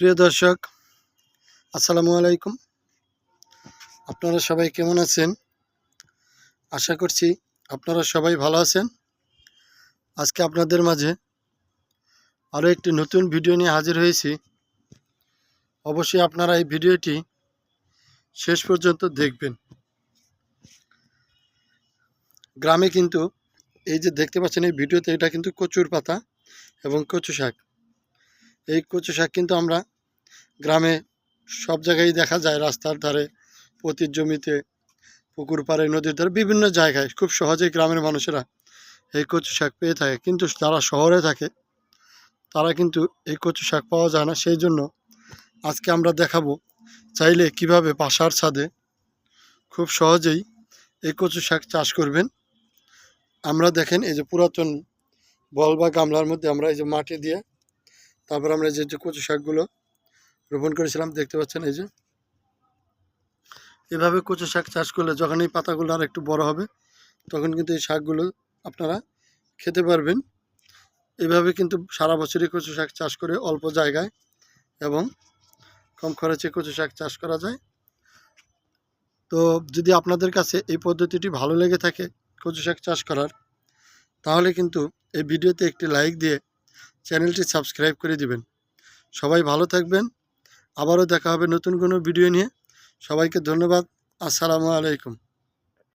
প্রিয় দর্শক, আসসালামু আলাইকুম। আপনারা সবাই কেমন আছেন? আশা করছি আপনারা সবাই ভালো আছেন। আজকে আপনাদের মাঝে আরও একটি নতুন ভিডিও নিয়ে হাজির হয়েছি। অবশ্যই আপনারা এই ভিডিওটি শেষ পর্যন্ত দেখবেন। গ্রামে কিন্তু এই যে দেখতে পাচ্ছেন এই ভিডিওতে, এটা কিন্তু কচুর পাতা এবং কচু শাক। এই কচু শাক কিন্তু আমরা গ্রামে সব জায়গায় দেখা যায়, রাস্তার ধারে, পতির জমিতে, পুকুর পাড়ে, নদীর ধারে, বিভিন্ন জায়গায় খুব সহজেই গ্রামের মানুষেরা এই কচু শাক পেয়ে থাকে। কিন্তু যারা শহরে থাকে তারা কিন্তু এই কচু শাক পাওয়া যায় না। সেই জন্য আজকে আমরা দেখাবো চাইলে কিভাবে বাসার ছাদে খুব সহজেই এই কচু শাক চাষ করবেন। আমরা দেখেন এই যে পুরাতন বল বা গামলার মধ্যে আমরা এই যে মাটি দিয়ে তারপর আমরা যে কচু শাকগুলো রোপণ করেছিলাম দেখতে পাচ্ছেন। এই যে এভাবে কচু শাক চাষ করলে যখন এই পাতাগুলো আর একটু বড় হবে তখন কিন্তু এই শাকগুলো আপনারা খেতে পারবেন। এভাবে কিন্তু সারা বছরই কচু শাক চাষ করে অল্প জায়গায় এবং কম খরচে কচু শাক চাষ করা যায়। তো যদি আপনাদের কাছে এই পদ্ধতিটি ভালো লেগে থাকে কচু শাক চাষ করার, তাহলে কিন্তু এই ভিডিওতে একটি লাইক দিয়ে চ্যানেলটি সাবস্ক্রাইব করে দিবেন। সবাই ভালো থাকবেন। আবারও দেখা হবে নতুন কোনো ভিডিও নিয়ে। সবাইকে ধন্যবাদ। আসসালামু আলাইকুম।